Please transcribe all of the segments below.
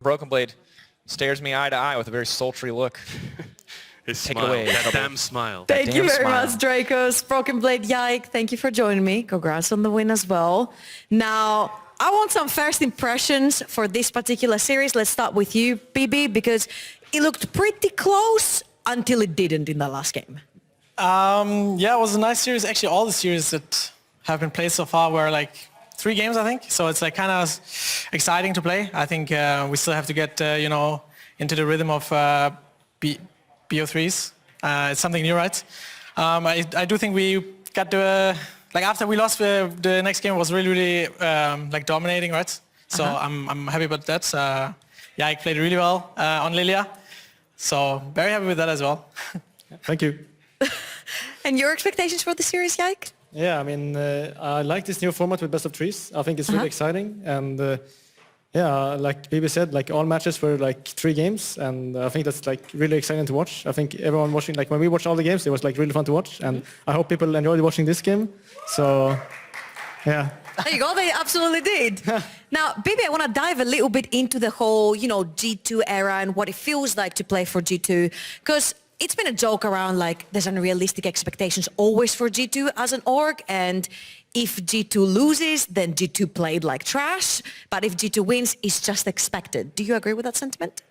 Brokenblade stares me eye to eye with a very sultry look. His Take it smile, away, that Double. damn smile. That Thank you damn very smile. much, Dracos. Brokenblade Yike, thank you for joining me. Congrats on the win as well. Now, I want some first impressions for this particular series. Let's start with you, BB, because it looked pretty close until it didn't in the last game. Yeah, it was a nice series. Actually, all the series that have been played so far were like 3 games, I think. So it's like kind of exciting to play. I think we still have to get, into the rhythm of BO3s. It's something new, right? I do think we got the, after we lost, the next game was really, dominating, right? So I'm happy about that. Yike played really well on Lilia. So very happy with that as well. Thank you. And your expectations for the series, Yike? Yeah, I mean, I like this new format with best of threes. I think it's really exciting. And yeah, like Bibi said, like all matches were like 3 games. And I think that's like really exciting to watch. I think everyone watching, like when we watched all the games, it was like really fun to watch. And I hope people enjoyed watching this game. So, yeah. There you go, they absolutely did. Now, Bibi, I want to dive a little bit into the whole, G2 era and what it feels like to play for G2. Because it's been a joke around, like, there's unrealistic expectations always for G2 as an org, and if G2 loses, then G2 played like trash, but if G2 wins, it's just expected. Do you agree with that sentiment?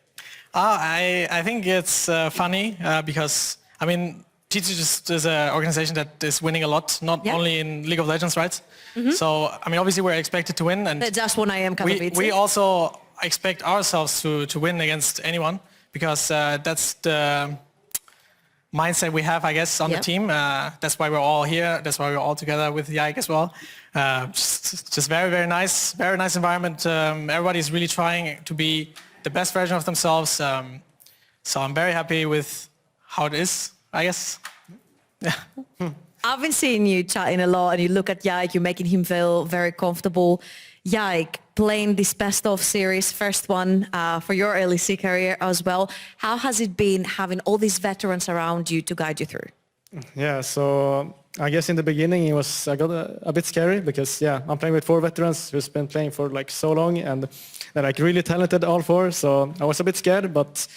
I think it's funny because, I mean, G2 just is an organization that is winning a lot, not only in League of Legends, right? So, I mean, obviously we're expected to win, and They just won IM Katowice. we also expect ourselves to win against anyone, because that's the mindset we have, I guess, on the team. That's why we're all here. That's why we're all together with Yike as well. Just very nice environment. Everybody's really trying to be the best version of themselves. So I'm very happy with how it is, I guess. Yeah. I've been seeing you chatting a lot, and you look at Yike, you're making him feel very comfortable. Yike, playing this best of series, first one for your LEC career as well. How has it been having all these veterans around you to guide you through? Yeah, so I guess in the beginning it was I got a bit scary because, yeah, I'm playing with 4 veterans who's been playing for like so long, and they're like really talented, all 4. So I was a bit scared, but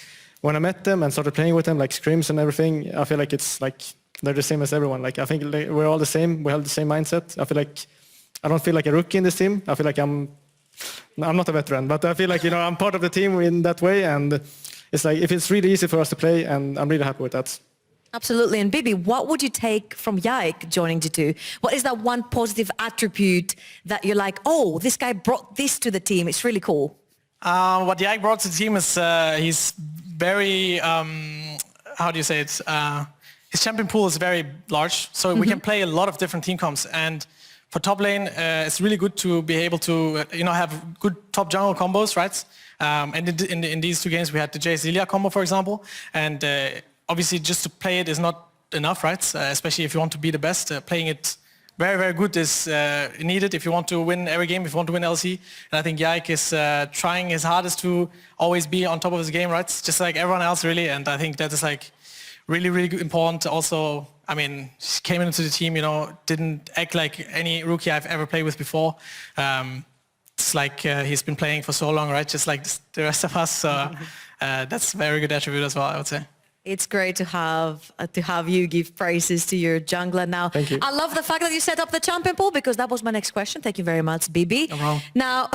when I met them and started playing with them, like scrims and everything, I feel like it's like they're the same as everyone. Like I think we're all the same. We have the same mindset. I don't feel like a rookie in this team. I feel like I'm not a veteran, but I feel like, I'm part of the team in that way. And it's like, it's really easy for us to play, and I'm really happy with that. Absolutely. And Bibi, what would you take from Yike joining G2? What is that one positive attribute that you're like, oh, this guy brought this to the team. It's really cool. What Yike brought to the team is he's very, how do you say it? His champion pool is very large, so we can play a lot of different team comps. And for top lane, it's really good to be able to, have good top jungle combos, right? And in these 2 games, we had the Jace Lilia combo, for example. And obviously, just to play it is not enough, right? Especially if you want to be the best. Playing it very good is needed if you want to win every game, if you want to win LC. And I think Yike is trying his hardest to always be on top of his game, right? Just like everyone else, really. And I think that is like really important. Also, I mean, she came into the team, didn't act like any rookie I've ever played with before. It's like he's been playing for so long, right? Just like the rest of us. So that's a very good attribute as well, I would say. It's great to have you give praises to your jungler now. Thank you. I love the fact that you set up the champion pool, because that was my next question. Thank you very much, Bibi. No problem. Now,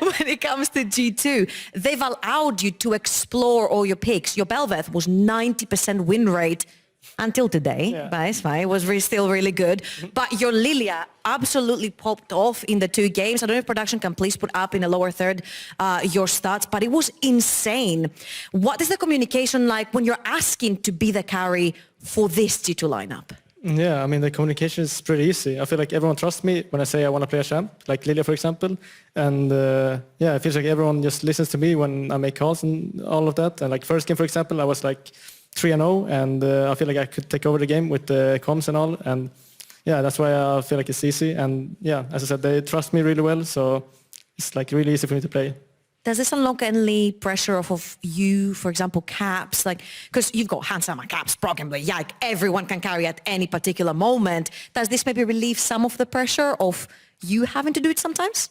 when it comes to G2, they've allowed you to explore all your picks. Your Belveth was 90% win rate until today, but it's fine. It was still really good. But your Lilia absolutely popped off in the 2 games. I don't know if production can please put up in the lower third your stats, but it was insane. What is the communication like when you're asking to be the carry for this G2 lineup? Yeah, I mean, the communication is pretty easy. I feel like everyone trusts me when I say I want to play a champ, like Lilia, for example. And yeah, it feels like everyone just listens to me when I make calls and all of that. And like first game, for example, I was like 3-0, and I feel like I could take over the game with the comms and all. And yeah, that's why I feel like it's easy. And yeah, as I said, they trust me really well, so it's like really easy for me to play. does this unlock any pressure off of you, for example, Caps? Like, because you've got Hansama, Caps, Brokenblade, Yike, everyone can carry at any particular moment. Does this maybe relieve some of the pressure of you having to do it sometimes?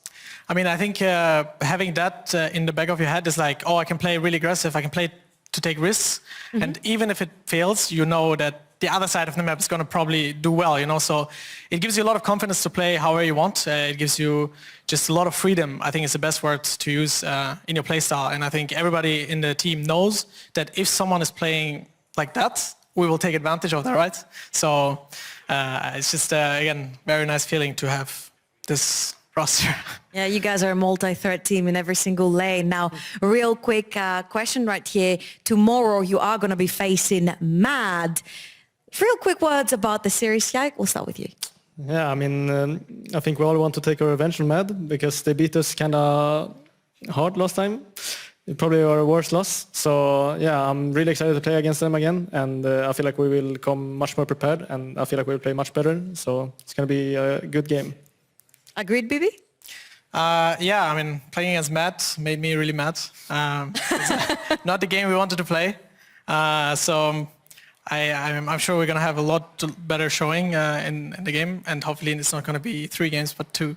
I mean, I think having that in the back of your head is like, oh, I can play really aggressive, I can play to take risks. And even if it fails, you know that the other side of the map is going to probably do well, you know, so it gives you a lot of confidence to play however you want. It gives you just a lot of freedom, I think is the best word to use in your playstyle. And I think everybody in the team knows that if someone is playing like that, we will take advantage of that, right? So it's just, again, very nice feeling to have this roster. Yeah, you guys are a multi-threat team in every single lane. Now, real quick question right here. Tomorrow you are going to be facing Mad. Real quick words about the series, Yike. We'll start with you. Yeah, I mean, I think we all want to take our revenge on Mad because they beat us kind of hard last time. It probably our worst loss. So yeah, I'm really excited to play against them again, and I feel like we will come much more prepared, and I feel like we'll play much better. So it's going to be a good game. Agreed, Bibi? Yeah, I mean, playing against Mad made me really mad. It's not the game we wanted to play. So I'm sure we're going to have a lot better showing in the game, and hopefully it's not going to be 3 games, but 2.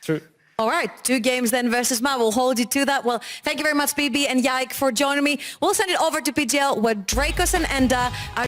True. All right, 2 games then versus Mad. We'll hold you to that. Well, thank you very much, Bibi and Yike, for joining me. We'll send it over to PGL with Dracosen and